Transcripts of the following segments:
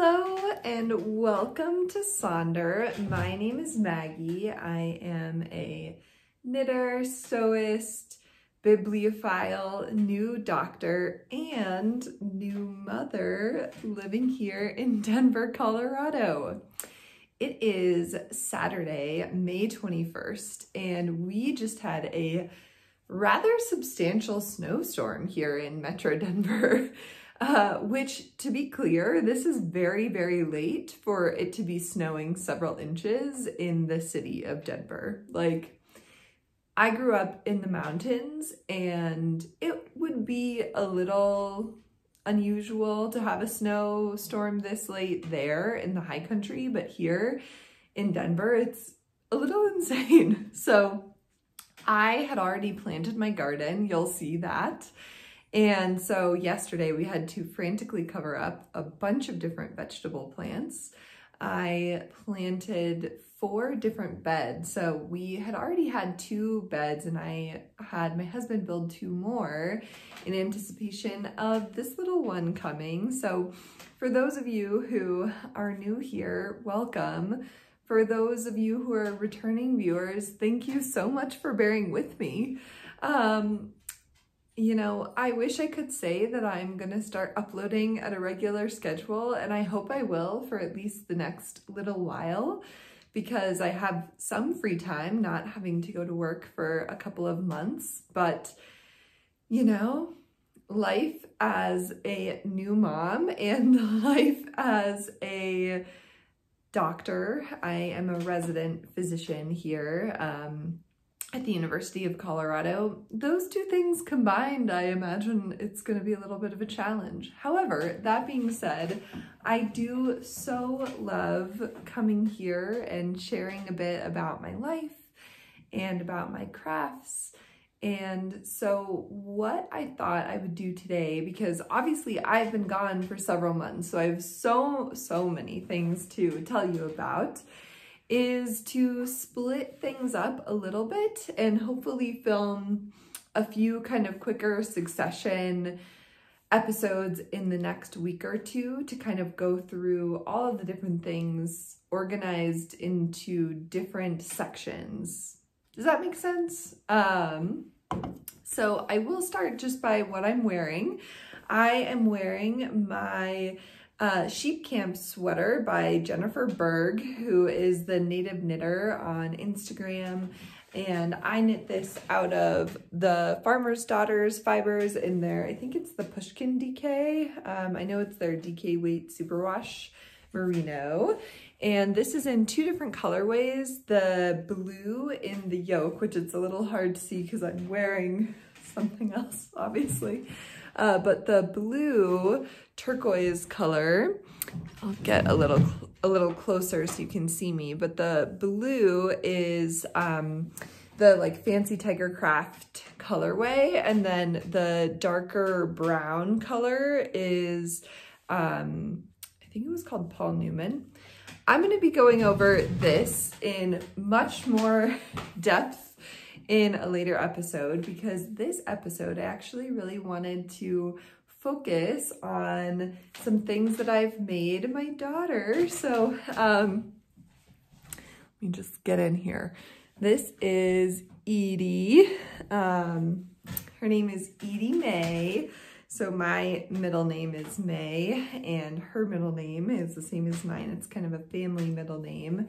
Hello and welcome to Sonder. My name is Maggie. I am a knitter, sewist, bibliophile, new doctor, and new mother living here in Denver, Colorado. It is Saturday, May 21st, and we just had a rather substantial snowstorm here in Metro Denver. Which, to be clear, this is very, very late for it to be snowing several inches in the city of Denver. Like, I grew up in the mountains and it would be a little unusual to have a snowstorm this late there in the high country, but here in Denver, it's a little insane. So I had already planted my garden, you'll see that. And so yesterday we had to frantically cover up a bunch of different vegetable plants. I planted 4 different beds. So we had already had 2 beds and I had my husband build 2 more in anticipation of this little one coming. So for those of you who are new here, welcome. For those of you who are returning viewers, thank you so much for bearing with me. You know, I wish I could say that I'm gonna start uploading at a regular schedule, and I hope I will for at least the next little while, because I have some free time, not having to go to work for a couple of months. But, you know, life as a new mom and life as a doctor, I am a resident physician here, at the University of Colorado. Those 2 things combined, I imagine it's going to be a little bit of a challenge. However, that being said, I do so love coming here and sharing a bit about my life and about my crafts. And so what I thought I would do today, because obviously I've been gone for several months, so I have so many things to tell you about, is to split things up a little bit and hopefully film a few kind of quicker succession episodes in the next week or 2 to kind of go through all of the different things organized into different sections. Does that make sense? So I will start just by what I'm wearing. I am wearing my Sheep Camp sweater by Jennifer Berg, who is the native knitter on Instagram. And I knit this out of the Farmer's Daughters fibers in their, I think it's the Pushkin DK. I know it's their DK weight superwash merino. And this is in 2 different colorways, the blue in the yoke, which it's a little hard to see because I'm wearing something else, obviously. But the blue turquoise color, I'll get a little closer so you can see me, but the blue is the like fancy tiger craft colorway, and then the darker brown color is I think it was called Paul Newman. I'm going to be going over this in much more depth in a later episode, because this episode I actually really wanted to focus on some things that I've made my daughter. So let me just get in here. This is Edie. Her name is Edie May. So my middle name is May and her middle name is the same as mine. It's kind of a family middle name.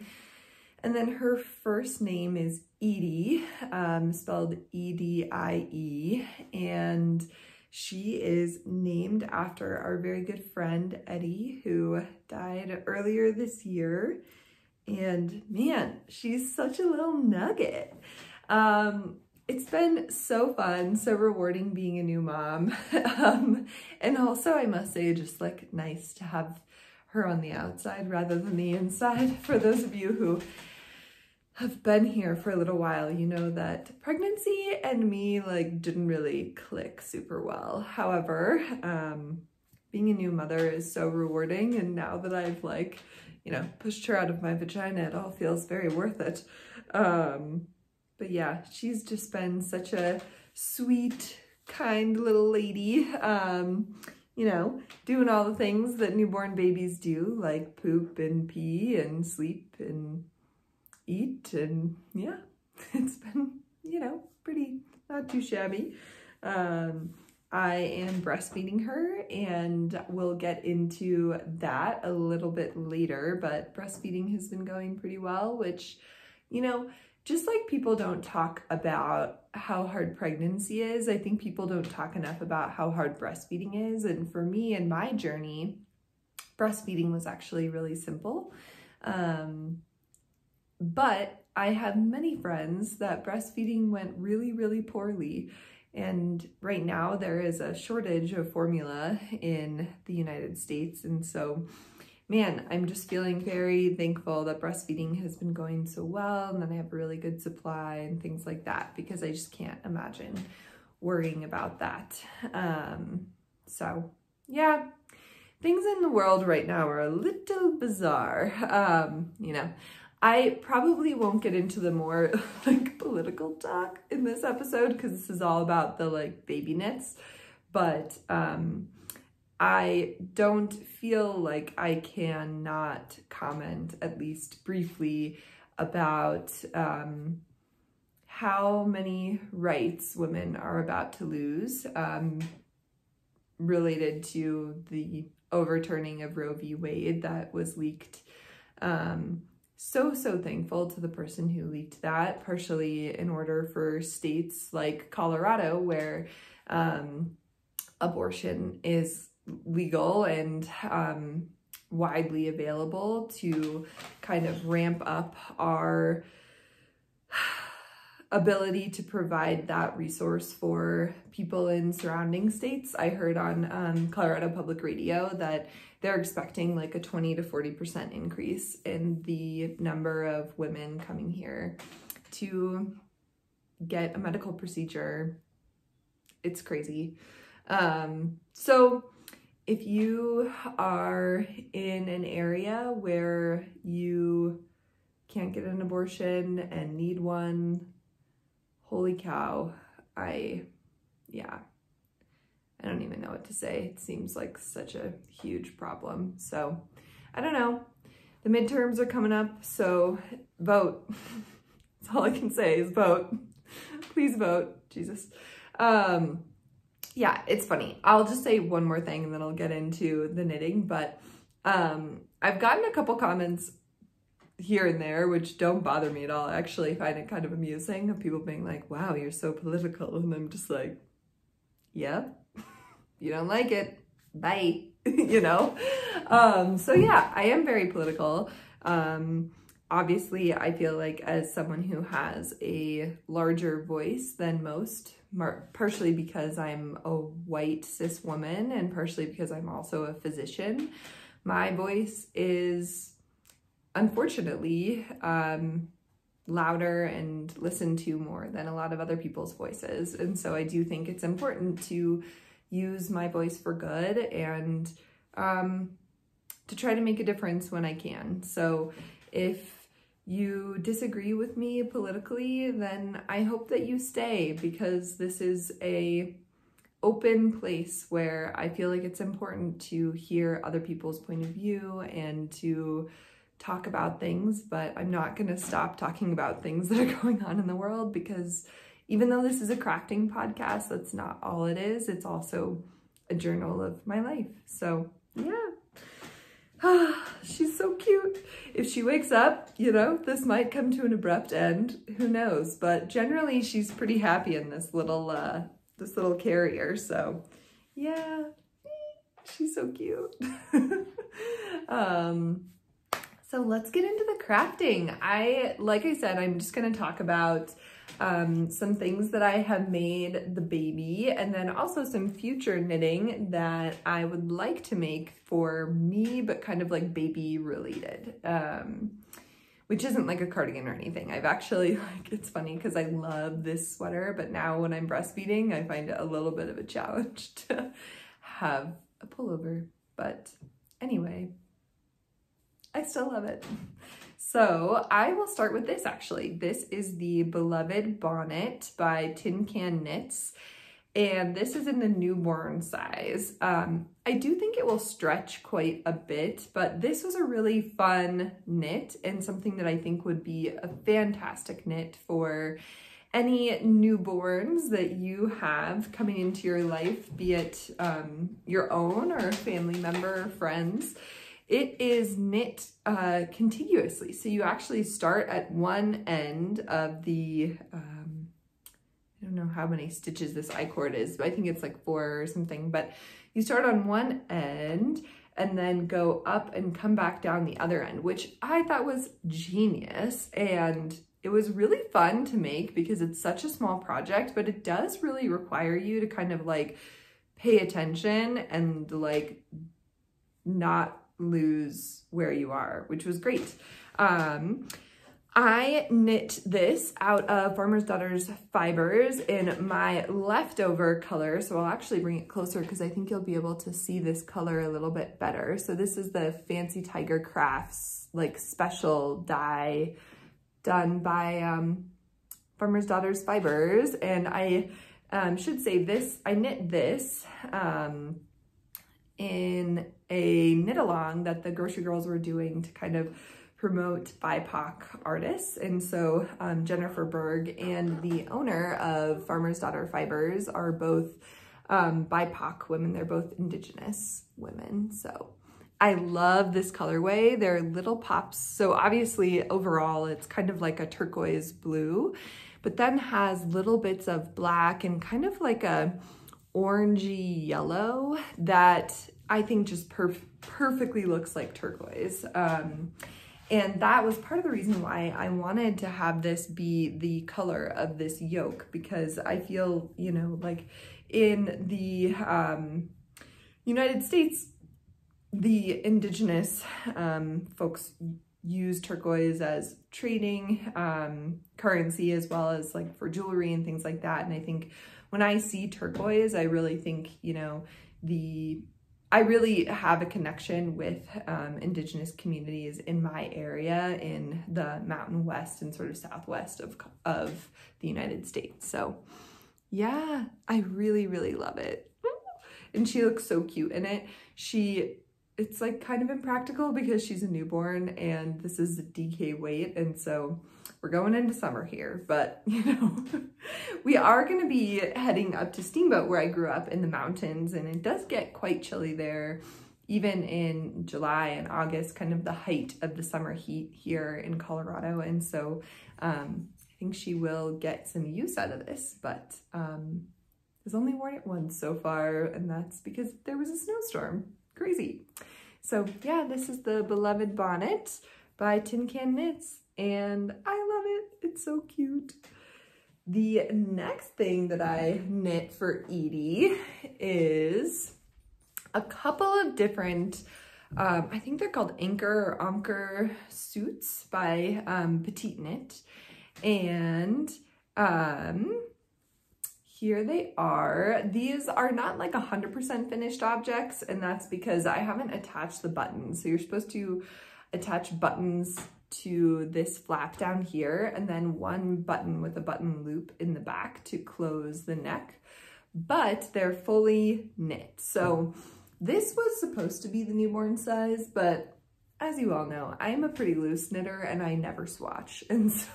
And then her first name is Edie, spelled E-D-I-E, and she is named after our very good friend Eddie, who died earlier this year. And man, she's such a little nugget. It's been so fun, so rewarding being a new mom. And also, I must say, just like nice to have her on the outside rather than the inside. For those of you who have been here for a little while, you know that pregnancy and me like didn't really click super well. However, being a new mother is so rewarding, and now that I've like, you know, pushed her out of my vagina, it all feels very worth it. But yeah, she's just been such a sweet, kind little lady. you know, doing all the things that newborn babies do, like poop and pee and sleep and eat. And yeah, it's been, you know, pretty, not too shabby. I am breastfeeding her, and we'll get into that a little bit later, but breastfeeding has been going pretty well, which, you know, just like people don't talk about how hard pregnancy is, I think people don't talk enough about how hard breastfeeding is. And for me in my journey, breastfeeding was actually really simple. But I have many friends that breastfeeding went really, really poorly. And right now there is a shortage of formula in the United States. And so, man, I'm just feeling very thankful that breastfeeding has been going so well, and then I have a really good supply and things like that, because I just can't imagine worrying about that. So yeah, things in the world right now are a little bizarre. You know, I probably won't get into the more like political talk in this episode, because this is all about the like baby knits, but I don't feel like I can not comment, at least briefly, about how many rights women are about to lose related to the overturning of Roe v. Wade that was leaked. So thankful to the person who leaked that, partially in order for states like Colorado, where abortion is legal and widely available, to kind of ramp up our ability to provide that resource for people in surrounding states. I heard on Colorado Public Radio that they're expecting like a 20 to 40% increase in the number of women coming here to get a medical procedure. It's crazy. So if you are in an area where you can't get an abortion and need one, holy cow, I don't even know what to say. It seems like such a huge problem. So I don't know. The midterms are coming up, so vote. That's all I can say is vote. Please vote, Jesus. Yeah, it's funny. I'll just say one more thing and then I'll get into the knitting, but I've gotten a couple comments here and there, which don't bother me at all. I actually find it kind of amusing, of people being like, wow, you're so political. And I'm just like, yeah, you don't like it, bye, you know? So yeah, I am very political. Obviously, I feel like as someone who has a larger voice than most, partially because I'm a white cis woman and partially because I'm also a physician, my voice is unfortunately louder and listened to more than a lot of other people's voices. And so I do think it's important to use my voice for good and to try to make a difference when I can. So if you disagree with me politically, then I hope that you stay, because this is a open place where I feel like it's important to hear other people's point of view and to talk about things, but I'm not gonna stop talking about things that are going on in the world, because even though this is a crafting podcast, that's not all it is. It's also a journal of my life. So yeah. She's so cute. If she wakes up, you know, this might come to an abrupt end, who knows, but generally she's pretty happy in this little carrier. So yeah, she's so cute. So let's get into the crafting. Like I said, I'm just gonna talk about some things that I have made the baby, and then also some future knitting that I would like to make for me, but kind of like baby related, which isn't like a cardigan or anything. I've actually, like, it's funny because I love this sweater, but now when I'm breastfeeding, I find it a little bit of a challenge to have a pullover. But anyway, I still love it. So I will start with this actually. This is the beloved Bonnet by Tin Can Knits. and this is in the newborn size. I do think it will stretch quite a bit, but this was a really fun knit and something that I think would be a fantastic knit for any newborns that you have coming into your life, be it your own or a family member or friends. It is knit contiguously. So you actually start at one end of the, I don't know how many stitches this I-cord is, but I think it's like 4 or something, but you start on one end and then go up and come back down the other end, which I thought was genius. And it was really fun to make because it's such a small project, but it does really require you to kind of like pay attention and like not lose where you are, which was great. I knit this out of Farmer's Daughter's Fibers in my leftover color. So I'll actually bring it closer because I think you'll be able to see this color a little bit better. So this is the Fancy Tiger Crafts like special dye done by Farmer's Daughter's Fibers. And I should say this, I knit this in a knit along that the Grocery Girls were doing to kind of promote BIPOC artists. And so Jennifer Berg and the owner of Farmer's Daughter Fibers are both BIPOC women. They're both Indigenous women. So I love this colorway. They're little pops. So obviously overall it's kind of like a turquoise blue, but then has little bits of black and kind of like a orangey yellow that I think just perfectly looks like turquoise. And that was part of the reason why I wanted to have this be the color of this yoke, because I feel, you know, like in the United States, the Indigenous folks use turquoise as trading currency as well as like for jewelry and things like that. And I think when I see turquoise, I really think, you know, I really have a connection with Indigenous communities in my area in the Mountain West and sort of Southwest of the United States. So yeah, I really, really love it. And she looks so cute in it. It's like kind of impractical because she's a newborn and this is a DK weight. And so we're going into summer here, but you know, we are going to be heading up to Steamboat where I grew up in the mountains, and it does get quite chilly there, even in July and August, kind of the height of the summer heat here in Colorado. And so I think she will get some use out of this, but has only worn it once so far, and that's because there was a snowstorm. Crazy. So yeah, this is the beloved Bonnet by Tin Can Knits, and I love it. It's so cute. The next thing that I knit for Edie is a couple of different, I think they're called Anker Suits by Petite Knit. And here they are. These are not like 100% finished objects, and that's because I haven't attached the buttons. So you're supposed to attach buttons to this flap down here, and then one button with a button loop in the back to close the neck, but they're fully knit. So this was supposed to be the newborn size, but as you all know, I'm a pretty loose knitter and I never swatch. And so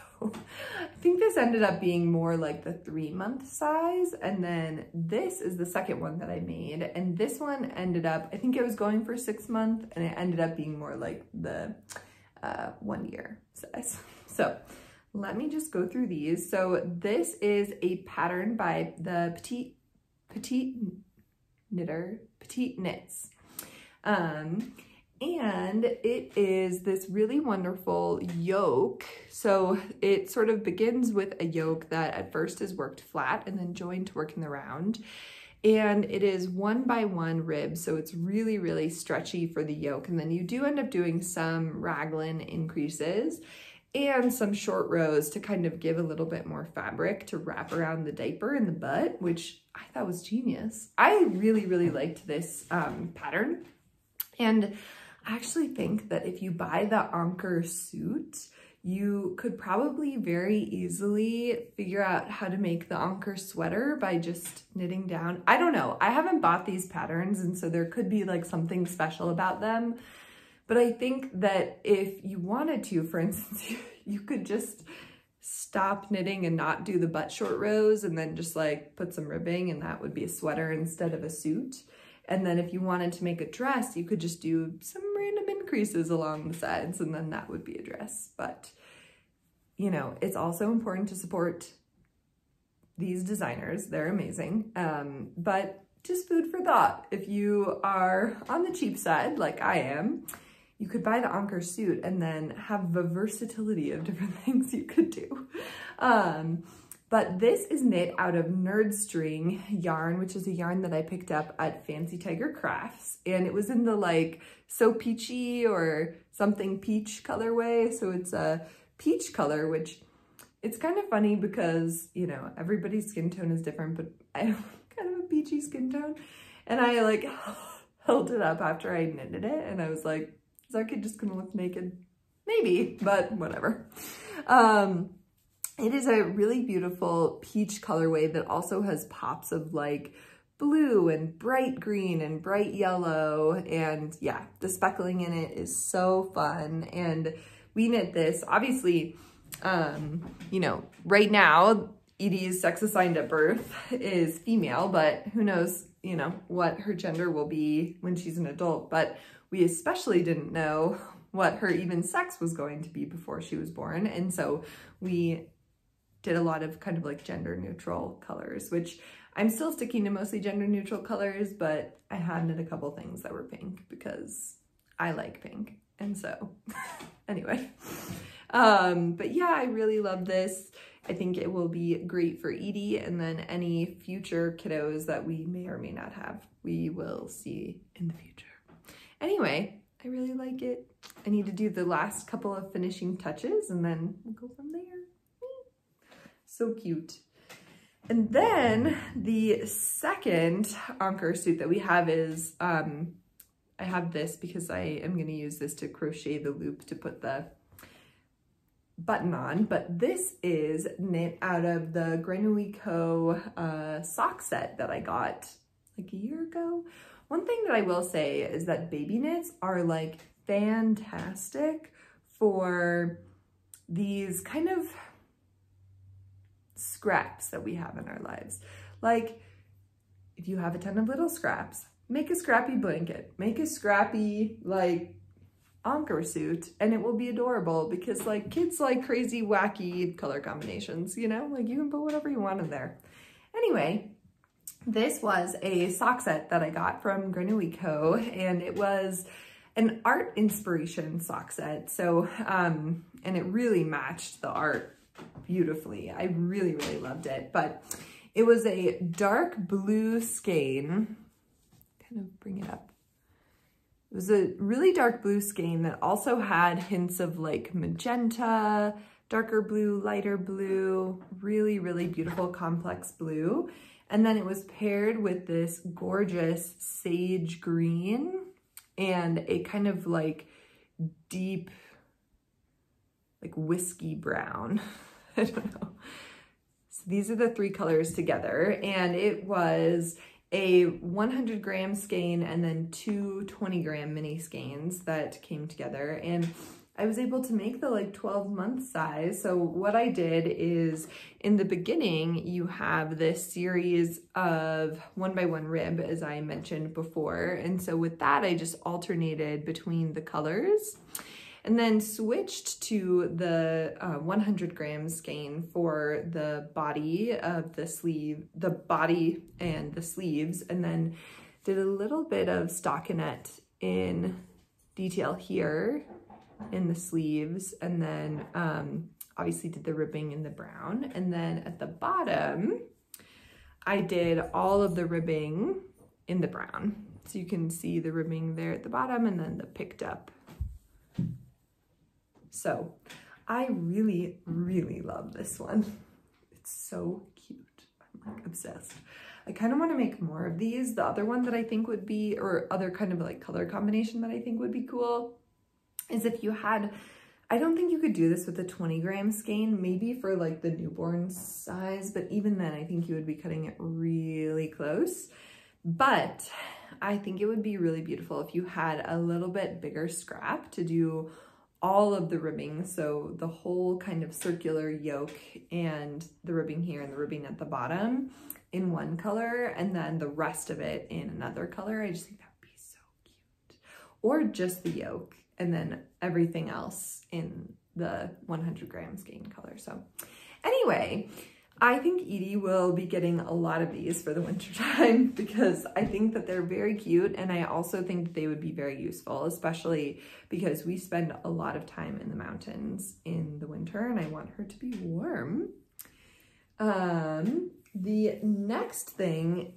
I think this ended up being more like the 3-month size. And then this is the second one that I made. And this one ended up, I think it was going for 6 months, and it ended up being more like the 1 year size. So let me just go through these. So this is a pattern by the Petite Knits. And it is this really wonderful yoke. So it sort of begins with a yoke that at first is worked flat and then joined to work in the round. And it is 1x1 ribs, so it's really, really stretchy for the yoke. And then you do end up doing some raglan increases and some short rows to kind of give a little bit more fabric to wrap around the diaper and the butt, which I thought was genius. I really, really liked this pattern. And I actually think that if you buy the Anker Suit, you could probably very easily figure out how to make the Anker sweater by just knitting down. I don't know, I haven't bought these patterns, and so there could be like something special about them. But I think that if you wanted to, for instance, you could just stop knitting and not do the butt short rows and then just like put some ribbing, and that would be a sweater instead of a suit. And then if you wanted to make a dress, you could just do some random increases along the sides, and then that would be a dress. But, you know, it's also important to support these designers. They're amazing. But just food for thought. If you are on the cheap side, like I am, you could buy the Anker Suit and then have the versatility of different things you could do. But this is knit out of Nerdstring Yarn, which is a yarn that I picked up at Fancy Tiger Crafts. And it was in the like So Peachy or something peach colorway. So it's a peach color, which it's kind of funny because, you know, everybody's skin tone is different, but I have kind of a peachy skin tone. And I like held it up after I knitted it, and I was like, is our kid just gonna look naked? Maybe, but whatever. It is a really beautiful peach colorway that also has pops of like blue and bright green and bright yellow. And yeah, the speckling in it is so fun. And we knit this, obviously, you know, right now, Edie's sex assigned at birth is female, but who knows, you know, what her gender will be when she's an adult. But we especially didn't know what her even sex was going to be before she was born. And so we did a lot of kind of like gender neutral colors, which I'm still sticking to mostly gender neutral colors, but I had knit a couple things that were pink because I like pink. And so anyway, but yeah, I really love this. I think it will be great for Edie, and then any future kiddos that we may or may not have, we will see in the future. Anyway, I really like it. I need to do the last couple of finishing touches and then we'll go from there. So cute. And then the second Anker Suit that we have is, I have this because I am going to use this to crochet the loop to put the button on, but this is knit out of the Grenouille Co sock set that I got like a year ago. One thing that I will say is that baby knits are like fantastic for these kind of scraps that we have in our lives. Like if you have a ton of little scraps, make a scrappy blanket, make a scrappy like Anker Suit, and it will be adorable because like kids like crazy wacky color combinations, you know, like you can put whatever you want in there. Anyway, this was a sock set that I got from Grenouille Co, and it was an art inspiration sock set. So, and it really matched the art beautifully. I really, really loved it, but it was a dark blue skein. Kind of bring it up. It was a really dark blue skein that also had hints of like magenta, darker blue, lighter blue, really, really beautiful complex blue. And then it was paired with this gorgeous sage green and a kind of like deep, like whiskey brown. I don't know. So these are the three colors together, and it was a 100 gram skein and then two 20 gram mini skeins that came together, and I was able to make the like 12-month size. So what I did is in the beginning, you have this series of 1x1 rib, as I mentioned before. And so with that, I just alternated between the colors and then switched to the 100 gram skein for the body of the sleeve, the body and the sleeves, and then did a little bit of stockinette in detail here in the sleeves, and then obviously did the ribbing in the brown. And then at the bottom, I did all of the ribbing in the brown. So you can see the ribbing there at the bottom and then the picked up. So I really, really love this one. It's so cute. I'm like obsessed. I kind of want to make more of these. The other one that I think would be, or other kind of like color combination that I think would be cool, is if you had I don't think you could do this with a 20-gram skein, maybe for like the newborn size, but even then I think you would be cutting it really close. But I think it would be really beautiful if you had a little bit bigger scrap to do all of the ribbing. So the whole kind of circular yoke and the ribbing here and the ribbing at the bottom in one color, and then the rest of it in another color. I just think that would be so cute. Or just the yoke and then everything else in the 100-gram skein color. So anyway, I think Edie will be getting a lot of these for the winter time because I think that they're very cute, and I also think that they would be very useful, especially because we spend a lot of time in the mountains in the winter and I want her to be warm. The next thing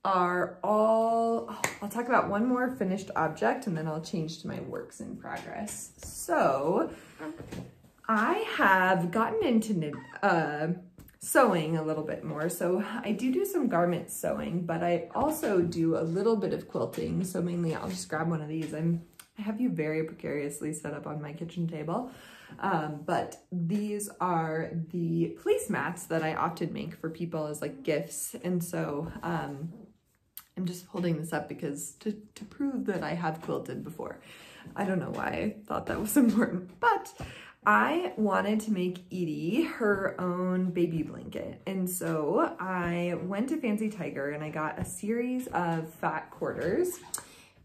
are all, I'll talk about one more finished object and then I'll change to my works in progress. So I have gotten into sewing a little bit more. So I do some garment sewing, but I also do a little bit of quilting. So mainly I'll just grab one of these. I have you very precariously set up on my kitchen table. But these are the placemats that I often make for people as like gifts. And so I'm just holding this up because to prove that I have quilted before. I don't know why I thought that was important, but I wanted to make Edie her own baby blanket. And so I went to Fancy Tiger and I got a series of fat quarters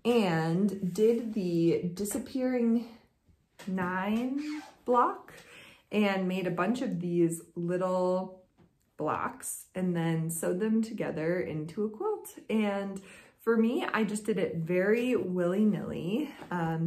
and did the disappearing 9 block and made a bunch of these little blocks and then sewed them together into a quilt. And for me, I just did it very willy-nilly.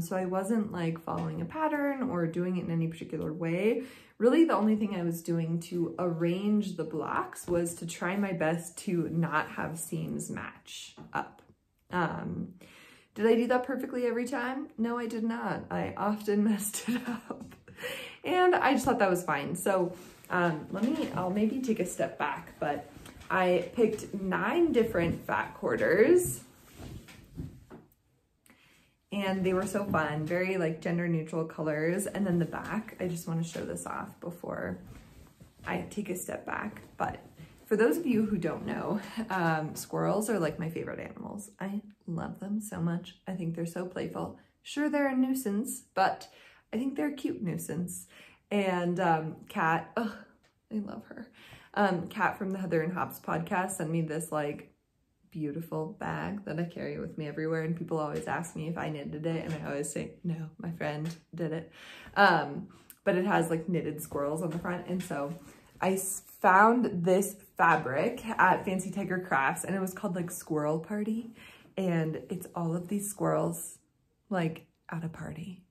So I wasn't like following a pattern or doing it in any particular way. Really, the only thing I was doing to arrange the blocks was to try my best to not have seams match up. Did I do that perfectly every time? No, I did not. I often messed it up. And I just thought that was fine. So I'll maybe take a step back, but I picked 9 different fat quarters and they were so fun, very like gender neutral colors. And then the back, I just want to show this off before I take a step back. But for those of you who don't know, squirrels are like my favorite animals. I love them so much. I think they're so playful. Sure, they're a nuisance, but I think they're a cute nuisance. And Kat, oh, I love her. Kat from the Heather and Hops podcast sent me this like beautiful bag that I carry with me everywhere, and people always ask me if I knitted it, and I always say, no, my friend did it. But it has like knitted squirrels on the front, and so I found this fabric at Fancy Tiger Crafts, and it was called like Squirrel Party, and it's all of these squirrels like at a party.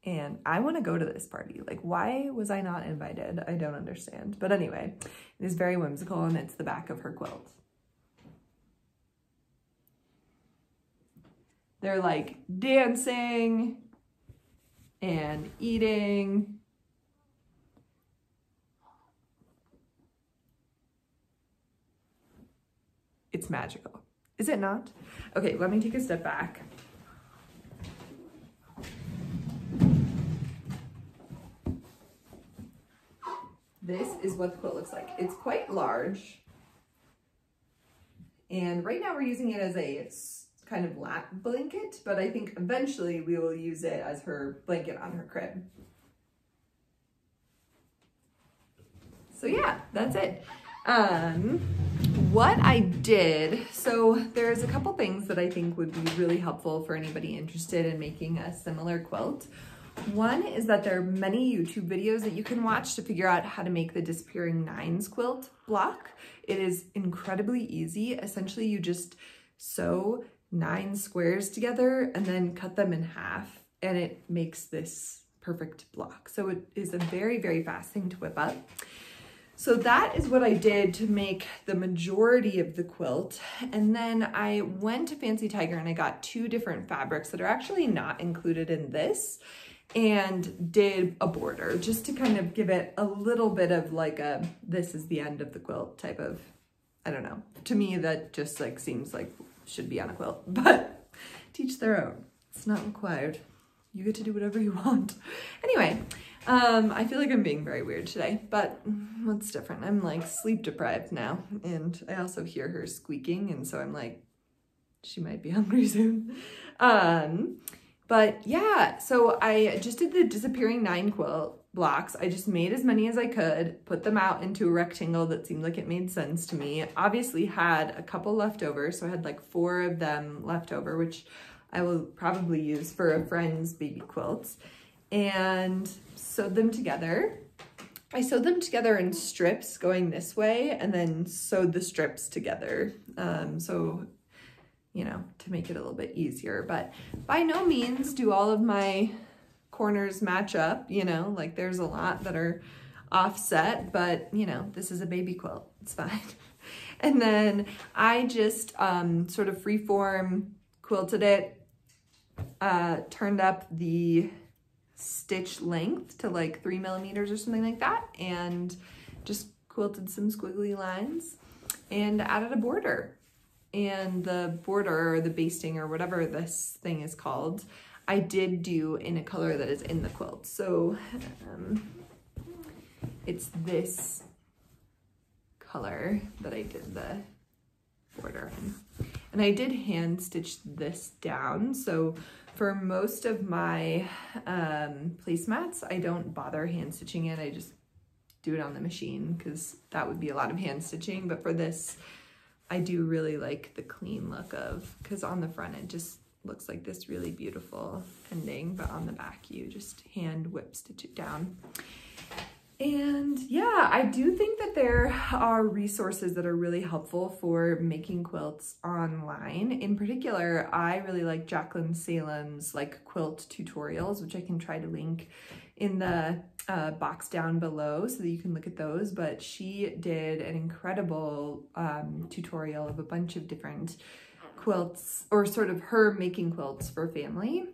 And I want to go to this party. Like, why was I not invited? I don't understand. But anyway, it is very whimsical, and it's the back of her quilt. They're like dancing and eating. It's magical. Is it not? Okay, let me take a step back. This is what the quilt looks like. It's quite large. And right now we're using it as a kind of lap blanket, but I think eventually we will use it as her blanket on her crib. So yeah, that's it. What I did, so there's a couple things that I think would be really helpful for anybody interested in making a similar quilt. One is that there are many YouTube videos that you can watch to figure out how to make the Disappearing 9s quilt block. It is incredibly easy. Essentially, you just sew 9 squares together and then cut them in half, and it makes this perfect block. So it is a very, very fast thing to whip up. So that is what I did to make the majority of the quilt. And then I went to Fancy Tiger and I got 2 different fabrics that are actually not included in this, and did a border just to kind of give it a little bit of like a, this is the end of the quilt type of, I don't know. To me, that just like seems like should be on a quilt, but teach their own. It's not required. You get to do whatever you want. Anyway, I feel like I'm being very weird today, but what's different? I'm like sleep deprived now, and I also hear her squeaking, and so I'm like, she might be hungry soon. But yeah, so I just did the Disappearing 9 quilt blocks. I just made as many as I could, put them out into a rectangle that seemed like it made sense to me. Obviously had a couple left over, so I had like 4 of them left over, which I will probably use for a friend's baby quilts, and sewed them together. I sewed them together in strips going this way, and then sewed the strips together. So, you know, to make it a little bit easier, but by no means do all of my corners match up, you know, like there's a lot that are offset, but you know, this is a baby quilt, it's fine. And then I just sort of freeform quilted it, turned up the stitch length to like 3 millimeters or something like that, and just quilted some squiggly lines and added a border. And the border, or the basting, or whatever this thing is called, I did do in a color that is in the quilt. So it's this color that I did the border in. And I did hand stitch this down. So for most of my placemats, I don't bother hand stitching it. I just do it on the machine because that would be a lot of hand stitching. But for this, I do really like the clean look of, because on the front it just looks like this really beautiful ending, but on the back you just hand whip stitch it down. And yeah, I do think that there are resources that are really helpful for making quilts online. In particular, I really like Jacklyn Salem's like quilt tutorials, which I can try to link in the box down below so that you can look at those. But she did an incredible tutorial of a bunch of different quilts, or sort of her making quilts for family,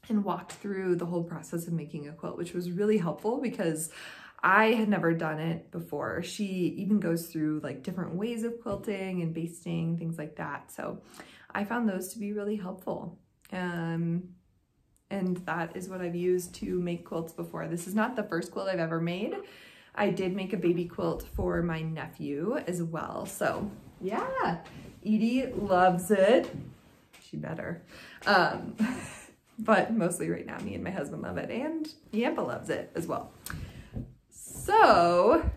and walked through the whole process of making a quilt, which was really helpful because I had never done it before. She even goes through like different ways of quilting and basting, things like that. So I found those to be really helpful. And that is what I've used to make quilts before. This is not the first quilt I've ever made. I did make a baby quilt for my nephew as well. So yeah, Edie loves it. She better. But mostly right now, me and my husband love it, and Yampa loves it as well. So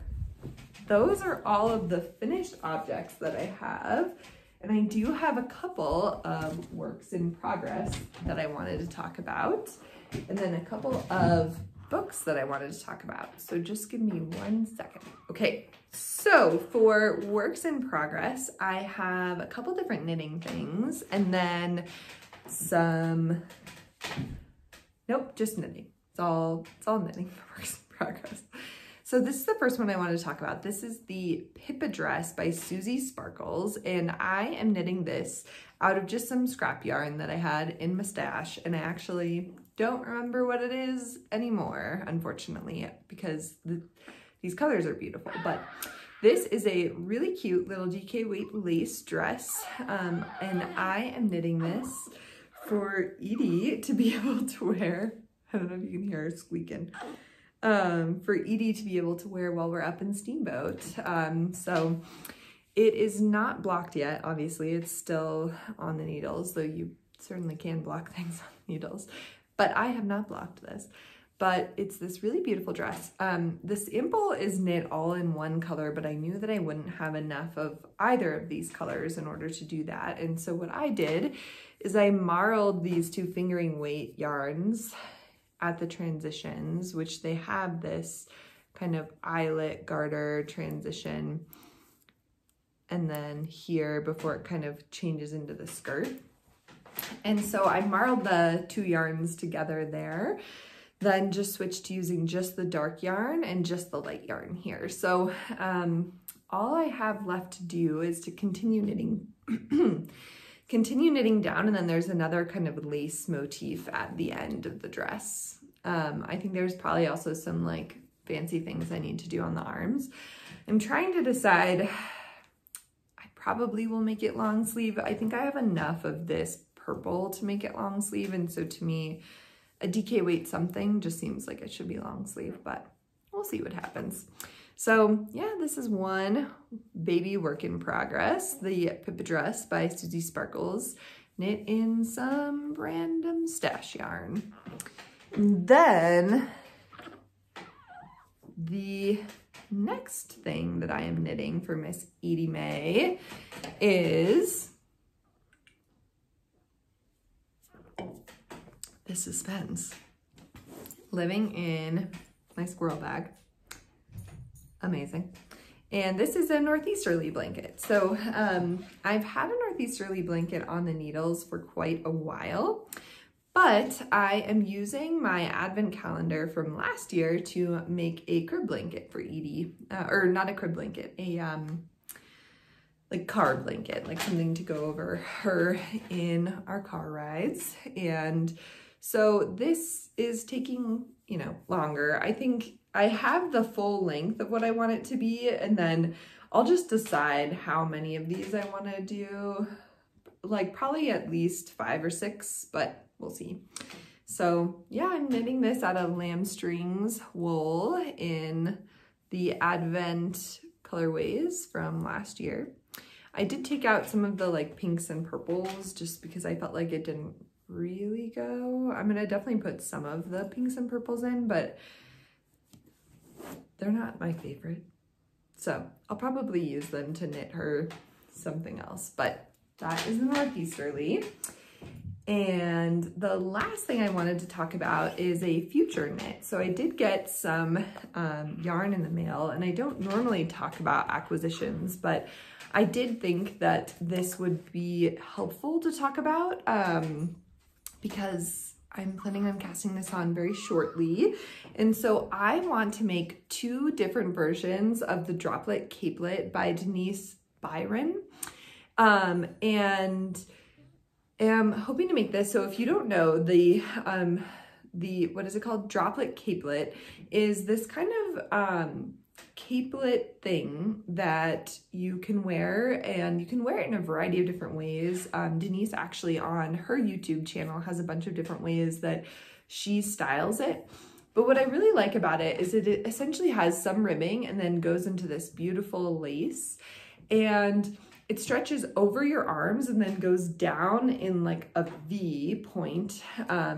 those are all of the finished objects that I have. And I do have a couple of works in progress that I wanted to talk about, and then a couple of books that I wanted to talk about. So just give me 1 second. Okay, so for works in progress, I have a couple different knitting things, and then some, nope, just knitting. It's all knitting for works in progress. So this is the first one I wanted to talk about. This is the Pippa Dress by Suzie Sparkles, and I am knitting this out of just some scrap yarn that I had in my stash, and I actually don't remember what it is anymore, unfortunately, because these colors are beautiful. But this is a really cute little DK weight lace dress, and I am knitting this for Edie to be able to wear. I don't know if you can hear her squeaking. For Edie to be able to wear while we're up in Steamboat. So it is not blocked yet, obviously. It's still on the needles, though you certainly can block things on needles. But I have not blocked this. But it's this really beautiful dress. This imple is knit all in one color, but I knew that I wouldn't have enough of either of these colors in order to do that. And so what I did is I marled these 2 fingering weight yarns at the transitions, which they have this kind of eyelet garter transition, and then here before it kind of changes into the skirt. And so I marled the 2 yarns together there, then just switched to using just the dark yarn and just the light yarn here. So all I have left to do is to continue knitting continue knitting down, and then there's another kind of lace motif at the end of the dress. I think there's probably also some like fancy things I need to do on the arms. I'm trying to decide, I probably will make it long sleeve. I think I have enough of this purple to make it long sleeve, and so to me, a DK weight something just seems like it should be long sleeve, but we'll see what happens. So yeah, this is one baby work in progress, the Pippa Dress by Suzie Sparkles, knit in some random stash yarn. And then the next thing that I am knitting for Miss Edie Mae is the suspense. Living in my squirrel bag. Amazing. And this is a Northeasterly blanket. So I've had a Northeasterly blanket on the needles for quite a while, but I am using my advent calendar from last year to make a crib blanket for Edie, or not a crib blanket, a like car blanket, like something to go over her in our car rides. And so this is taking, you know, longer. I think I have the full length of what I want it to be, and then I'll just decide how many of these I want to do, like probably at least 5 or 6, but we'll see. So yeah, I'm knitting this out of Lambstring's wool in the Advent colorways from last year. I did take out some of the like pinks and purples just because I felt like it didn't really go. I'm gonna definitely put some of the pinks and purples in, but they're not my favorite. So I'll probably use them to knit her something else, but that is the Northeasterly. And the last thing I wanted to talk about is a future knit. So I did get some yarn in the mail, and I don't normally talk about acquisitions, but I did think that this would be helpful to talk about because I'm planning on casting this on very shortly. And so I want to make 2 different versions of the Droplet Cablet by Denise Bayron. And am hoping to make this. So if you don't know, the what is it called? Droplet Cablet is this kind of capelet thing that you can wear, and you can wear it in a variety of different ways. Denise actually on her YouTube channel has a bunch of different ways that she styles it. But what I really like about it is that it essentially has some ribbing and then goes into this beautiful lace, and it stretches over your arms and then goes down in like a V point,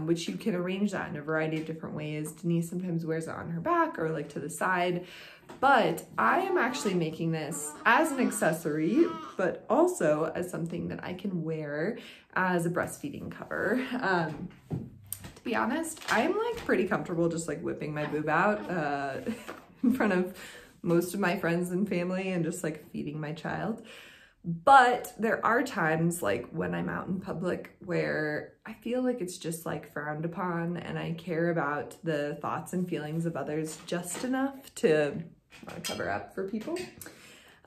which you can arrange that in a variety of different ways. Denise sometimes wears it on her back or like to the side, but I am actually making this as an accessory, but also as something that I can wear as a breastfeeding cover. To be honest, I'm like pretty comfortable just like whipping my boob out in front of most of my friends and family and just like feeding my child. But there are times like when I'm out in public where I feel like it's just like frowned upon, and I care about the thoughts and feelings of others just enough to want to cover up for people.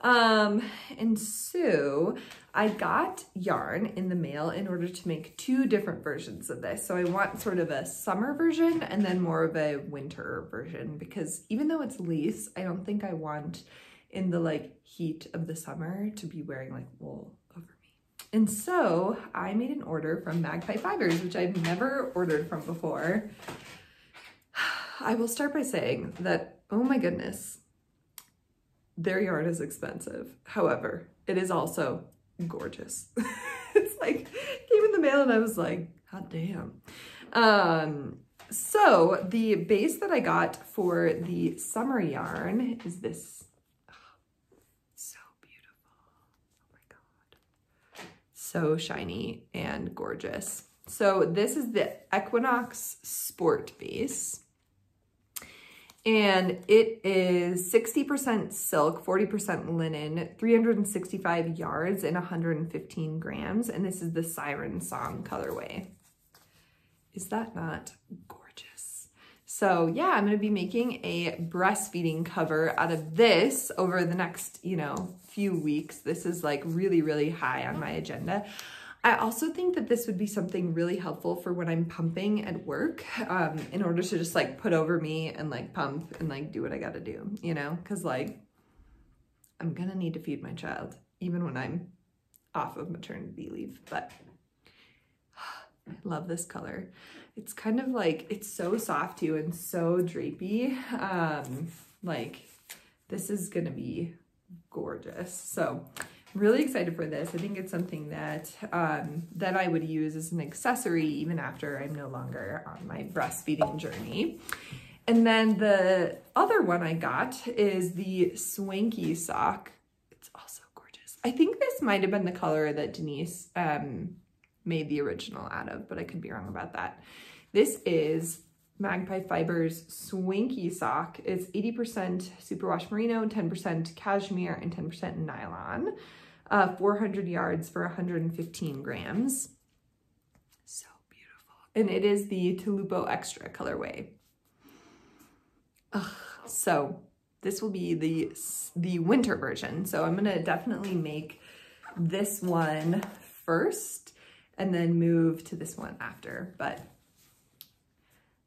And so I got yarn in the mail in order to make 2 different versions of this. So I want sort of a summer version and then more of a winter version, because even though it's lace, I don't think I want in the like heat of the summer to be wearing like wool over me. And so I made an order from Magpie Fibers, which I've never ordered from before. I will start by saying that, oh my goodness, their yarn is expensive. However, it is also gorgeous. It's like, came in the mail and I was like, hot damn. So the base that I got for the summer yarn is this. So shiny and gorgeous. So this is the Equinox Sport base, and it is 60% silk, 40% linen, 365 yards, and 115 grams. And this is the Siren Song colorway. Is that not gorgeous? So yeah, I'm gonna be making a breastfeeding cover out of this over the next, you know, few weeks. This is like really, really high on my agenda. I also think that this would be something really helpful for when I'm pumping at work, in order to just like put over me and like pump and like do what I gotta do, you know? Cause like, I'm gonna need to feed my child even when I'm off of maternity leave, but I love this color. It's kind of like, it's so soft too and so drapey. Like this is gonna be gorgeous. So I'm really excited for this. I think it's something that that I would use as an accessory even after I'm no longer on my breastfeeding journey. And then the other one I got is the Swanky Sock. It's also gorgeous. I think this might have been the color that Denise made the original out of, but I could be wrong about that. This is Magpie Fibers Swanky Sock. It's 80% superwash merino, 10% cashmere, and 10% nylon. 400 yards for 115 grams. So beautiful. And it is the Tulupo Extra colorway. So this will be the winter version. So I'm gonna definitely make this one first and then move to this one after. But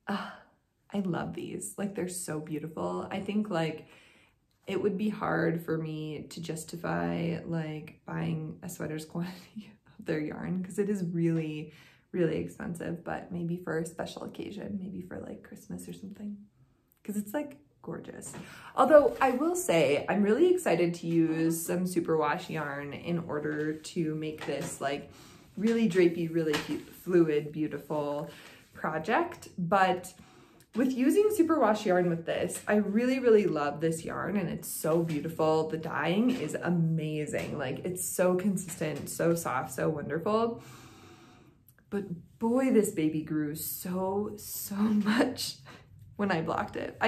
I love these. Like they're so beautiful. I think like it would be hard for me to justify like buying a sweater's quantity of their yarn because it is really, really expensive, but maybe for a special occasion, maybe for like Christmas or something. Because it's like gorgeous. Although I will say I'm really excited to use some superwash yarn in order to make this like really drapey, really fluid, beautiful project. But with using superwash yarn with this, I really, really love this yarn and it's so beautiful. The dyeing is amazing. Like it's so consistent, so soft, so wonderful. But boy, this baby grew so much when I blocked it.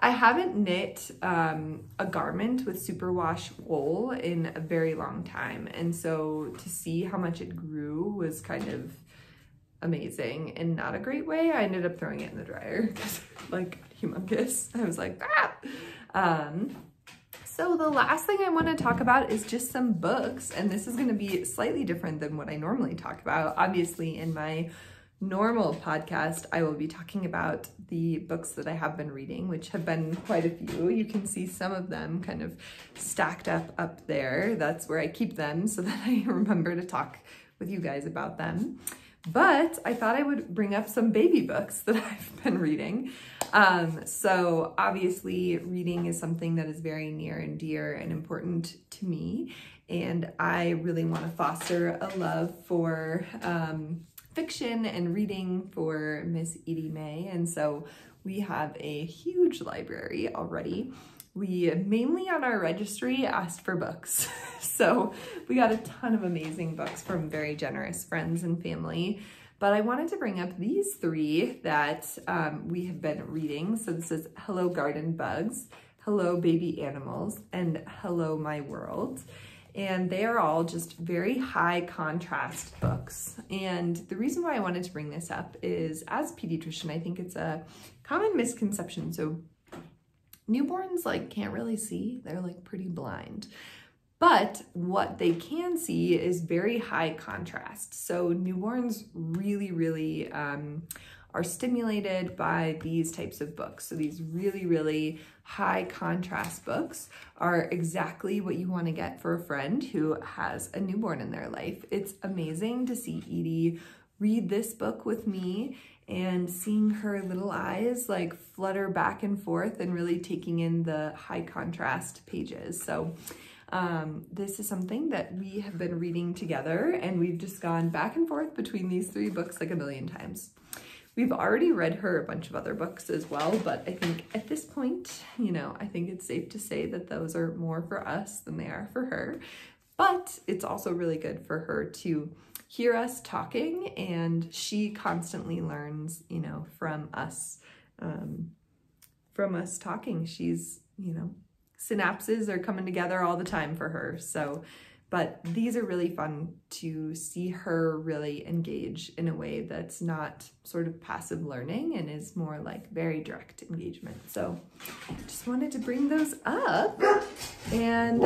I haven't knit a garment with superwash wool in a very long time. And so to see how much it grew was kind of amazing in not a great way. I ended up throwing it in the dryer because like humongous. I was like, ah! So the last thing I want to talk about is just some books. And this is going to be slightly different than what I normally talk about. Obviously in my normal podcast, I will be talking about the books that I have been reading, which have been quite a few. You can see some of them kind of stacked up there. That's where I keep them so that I remember to talk with you guys about them. But I thought I would bring up some baby books that I've been reading. So obviously reading is something that is very near and dear and important to me. And I really want to foster a love for fiction and reading for Miss Edie May. And so we have a huge library already. We mainly on our registry asked for books. So we got a ton of amazing books from very generous friends and family. But I wanted to bring up these three that we have been reading. So this is Hello Garden Bugs, Hello Baby Animals, and Hello My World. And they are all just very high contrast books. And the reason why I wanted to bring this up is as a pediatrician, I think it's a common misconception. So newborns like can't really see, they're like pretty blind. But what they can see is very high contrast. So newborns really, really are stimulated by these types of books. So these really, really high contrast books are exactly what you want to get for a friend who has a newborn in their life. It's amazing to see Edie read this book with me and seeing her little eyes like flutter back and forth and really taking in the high contrast pages. So this is something that we have been reading together and we've just gone back and forth between these three books like a million times. We've already read her a bunch of other books as well, but I think at this point, you know, I think it's safe to say that those are more for us than they are for her. But it's also really good for her to hear us talking, and she constantly learns, you know, from us talking. She's, you know, synapses are coming together all the time for her. So, but these are really fun to see her really engage in a way that's not sort of passive learning and is more like very direct engagement. So just wanted to bring those up, and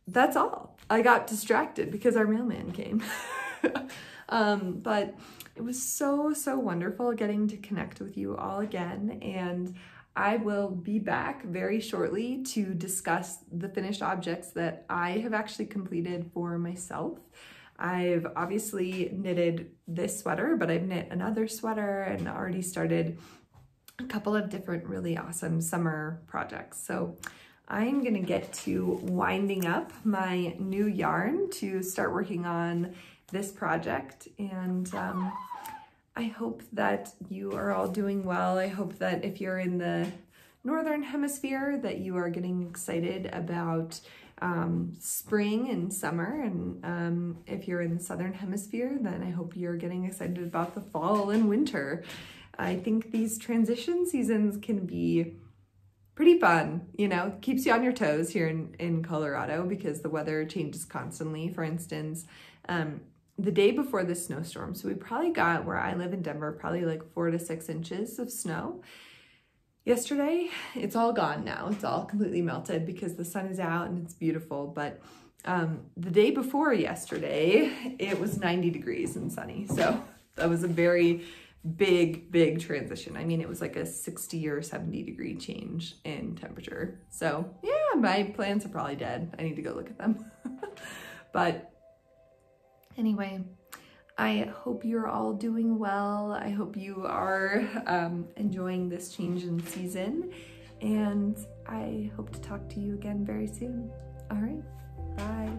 that's all. I got distracted because our mailman came. But it was so wonderful getting to connect with you all again, and I will be back very shortly to discuss the finished objects that I have actually completed for myself. I've obviously knitted this sweater, but I've knit another sweater and already started a couple of different really awesome summer projects. So I'm gonna get to winding up my new yarn to start working on this project, and I hope that you are all doing well. I hope that if you're in the Northern Hemisphere that you are getting excited about spring and summer, and if you're in the Southern Hemisphere, then I hope you're getting excited about the fall and winter. I think these transition seasons can be pretty fun, you know, keeps you on your toes here in Colorado because the weather changes constantly. For instance, the day before the snowstorm, so we probably got, where I live in Denver, probably like 4 to 6 inches of snow. Yesterday, it's all gone now. It's all completely melted because the sun is out and it's beautiful. But the day before yesterday, it was 90 degrees and sunny. So that was a very big transition. I mean, it was like a 60 or 70 degree change in temperature. So yeah, my plants are probably dead. I need to go look at them. But anyway, I hope you're all doing well. I hope you are enjoying this change in season, and I hope to talk to you again very soon. All right, bye.